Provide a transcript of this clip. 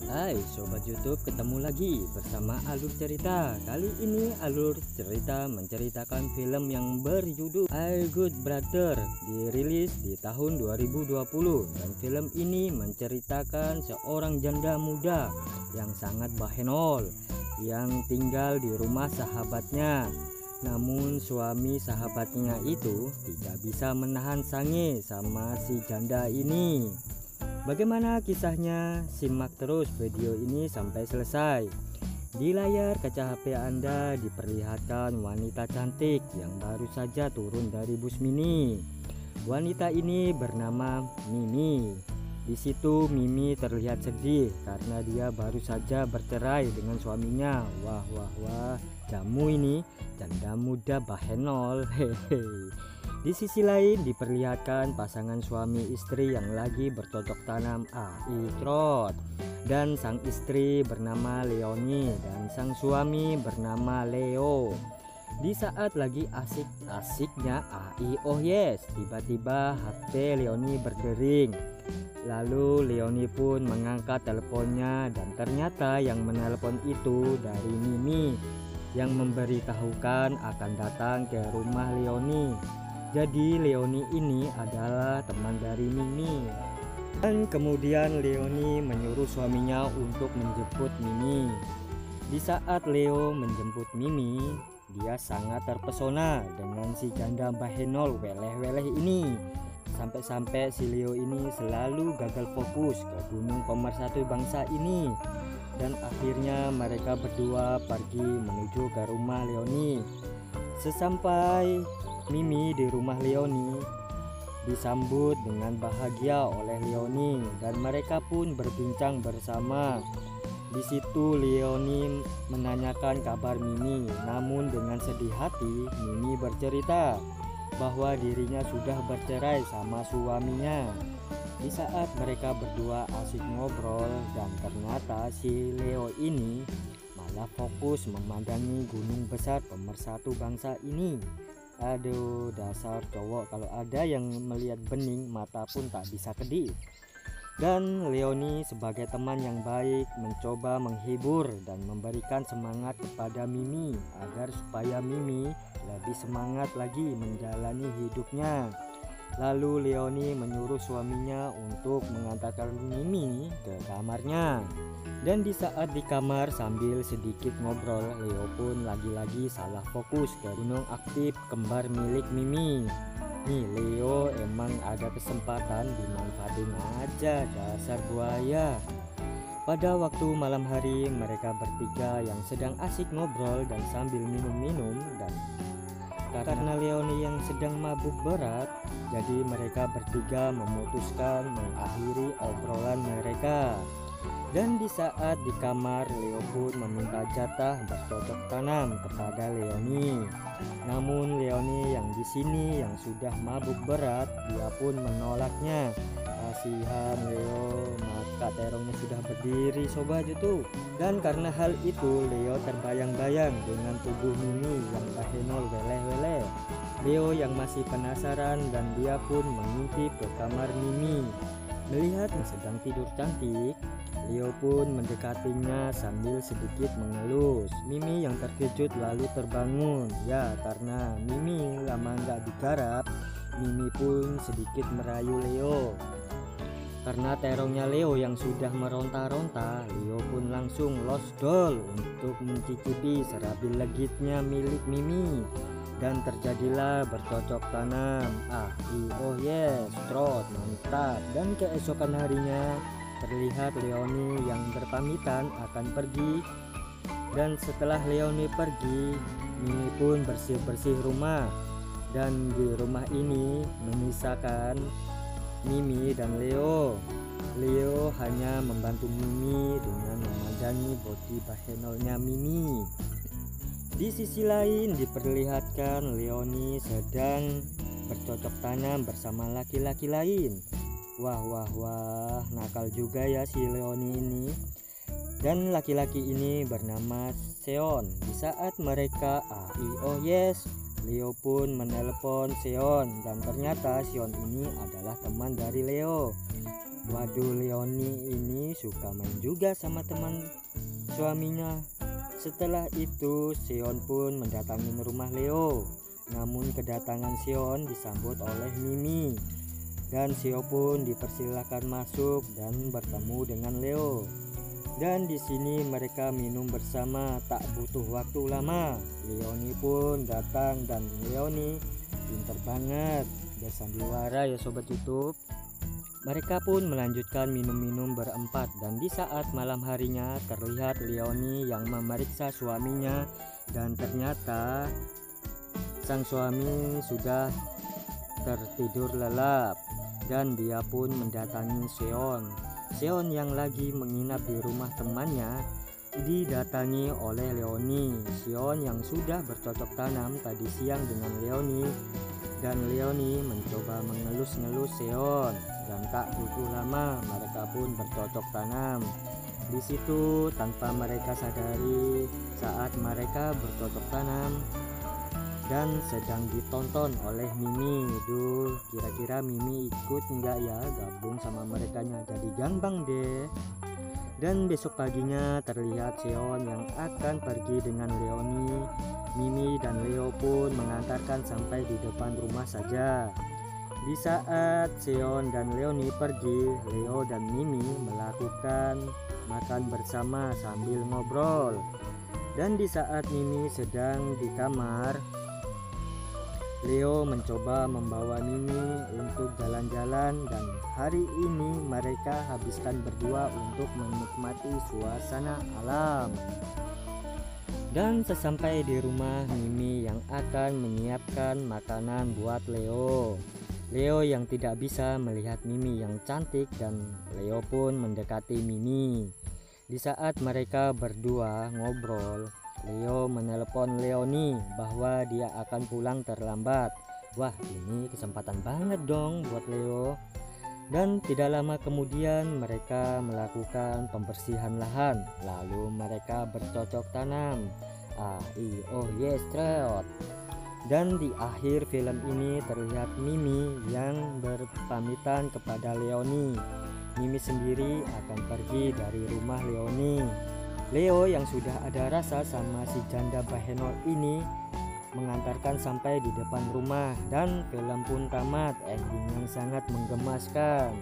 Hai Sobat YouTube, ketemu lagi bersama Alur Cerita. Kali ini Alur Cerita menceritakan film yang berjudul I Good Brother, dirilis di tahun 2020. Dan film ini menceritakan seorang janda muda yang sangat bahenol yang tinggal di rumah sahabatnya. Namun suami sahabatnya itu tidak bisa menahan sange sama si janda ini. Bagaimana kisahnya? Simak terus video ini sampai selesai. Di layar kaca HP Anda diperlihatkan wanita cantik yang baru saja turun dari bus mini. Wanita ini bernama Mimi. Di situ Mimi terlihat sedih karena dia baru saja bercerai dengan suaminya. Wah, jamu ini janda muda bahenol. Hehe. Di sisi lain diperlihatkan pasangan suami istri yang lagi bercocok tanam trot, dan sang istri bernama Leonie dan sang suami bernama Leo. Di saat lagi asik-asiknya tiba-tiba HP Leonie berdering. Lalu Leonie pun mengangkat teleponnya dan ternyata yang menelpon itu dari Mimi yang memberitahukan akan datang ke rumah Leonie. Jadi Leonie ini adalah teman dari Mimi. Dan kemudian Leonie menyuruh suaminya untuk menjemput Mimi. Di saat Leo menjemput Mimi, dia sangat terpesona dengan si janda bahenol weleh-weleh ini. Sampai-sampai si Leo ini selalu gagal fokus ke gunung pemersatu bangsa ini. Dan akhirnya mereka berdua pergi menuju ke rumah Leonie. Sesampai Mimi di rumah Leonie, disambut dengan bahagia oleh Leonie dan mereka pun berbincang bersama. Di situ Leonie menanyakan kabar Mimi, namun dengan sedih hati Mimi bercerita bahwa dirinya sudah bercerai sama suaminya. Di saat mereka berdua asik ngobrol dan ternyata si Leo ini malah fokus memandangi gunung besar pemersatu bangsa ini. Aduh, dasar cowok, kalau ada yang melihat bening mata pun tak bisa kedip. Dan Leonie sebagai teman yang baik mencoba menghibur dan memberikan semangat kepada Mimi agar supaya Mimi lebih semangat lagi menjalani hidupnya. Lalu Leonie menyuruh suaminya untuk mengantarkan Mimi ke kamarnya. Dan di saat di kamar sambil sedikit ngobrol, Leo pun lagi-lagi salah fokus ke gunung aktif kembar milik Mimi. Nih Leo emang ada kesempatan dimanfaatin aja, dasar buaya. Pada waktu malam hari mereka bertiga yang sedang asik ngobrol dan sambil minum-minum, dan karena Leonie yang sedang mabuk berat, jadi mereka bertiga memutuskan mengakhiri obrolan mereka. Dan di saat di kamar, Leo pun meminta jatah bercocok tanam kepada Leonie. Namun Leonie yang di sini yang sudah mabuk berat, dia pun menolaknya. Kasihan Leo, mata terongnya sudah berdiri Sobat YouTube. Dan karena hal itu Leo terbayang-bayang dengan tubuh Mimi yang bahenol weleh-weleh. Leo yang masih penasaran dan dia pun mengintip ke kamar Mimi. Melihat yang sedang tidur cantik, Leo pun mendekatinya sambil sedikit mengelus. Mimi yang terkejut lalu terbangun. Ya, karena Mimi lama nggak digarap, Mimi pun sedikit merayu Leo. Karena terongnya Leo yang sudah meronta-ronta, Leo pun langsung losdol untuk mencicipi serabi legitnya milik Mimi. Dan terjadilah bercocok tanam. Trot, mantap. Dan keesokan harinya terlihat Leonie yang berpamitan akan pergi. Dan setelah Leonie pergi, Mimi pun bersih-bersih rumah. Dan di rumah ini menyisakan Mimi dan Leo. Leo hanya membantu Mimi dengan memandangi body bahenolnya Mimi. Di sisi lain diperlihatkan Leonie sedang bercocok tanam bersama laki-laki lain. Wah, nakal juga ya si Leonie ini. Dan laki-laki ini bernama Seon. Di saat mereka Leo pun menelepon Seon dan ternyata Seon ini adalah teman dari Leo. Waduh, Leoni ini suka main juga sama teman suaminya. Setelah itu Seon pun mendatangi rumah Leo. Namun kedatangan Seon disambut oleh Mimi dan Seo pun dipersilakan masuk dan bertemu dengan Leo. Dan di sini mereka minum bersama tak butuh waktu lama. Leoni pun datang dan Leoni pinter banget bersandiwara ya sobat YouTube. Mereka pun melanjutkan minum-minum berempat dan di saat malam harinya terlihat Leoni yang memeriksa suaminya dan ternyata sang suami sudah tertidur lelap dan dia pun mendatangi Seon yang lagi menginap di rumah temannya didatangi oleh Leoni. Seon yang sudah bercocok tanam tadi siang dengan Leoni dan Leoni mencoba mengelus-ngelus Seon dan tak butuh lama mereka pun bercocok tanam. Di situ tanpa mereka sadari saat mereka bercocok tanam dan sedang ditonton oleh Mimi. Duh, kira-kira Mimi ikut enggak ya gabung sama merekanya, jadi gangbang deh. Dan besok paginya terlihat Seon yang akan pergi dengan Leoni. Mimi dan Leo pun mengantarkan sampai di depan rumah saja. Di saat Seon dan Leoni pergi, Leo dan Mimi melakukan makan bersama sambil ngobrol. Dan di saat Mimi sedang di kamar, Leo mencoba membawa Mimi untuk jalan-jalan dan hari ini mereka habiskan berdua untuk menikmati suasana alam. Dan sesampai di rumah, Mimi yang akan menyiapkan makanan buat Leo. Leo yang tidak bisa melihat Mimi yang cantik dan Leo pun mendekati Mimi. Di saat mereka berdua ngobrol, Leo menelepon Leoni bahwa dia akan pulang terlambat. Wah, ini kesempatan banget dong buat Leo. Dan tidak lama kemudian mereka melakukan pembersihan lahan. Lalu mereka bercocok tanam. Yes, trot. Dan di akhir film ini terlihat Mimi yang berpamitan kepada Leoni. Mimi sendiri akan pergi dari rumah Leoni. Leo yang sudah ada rasa sama si janda Bahenol ini mengantarkan sampai di depan rumah dan film pun tamat, ending yang sangat menggemaskan.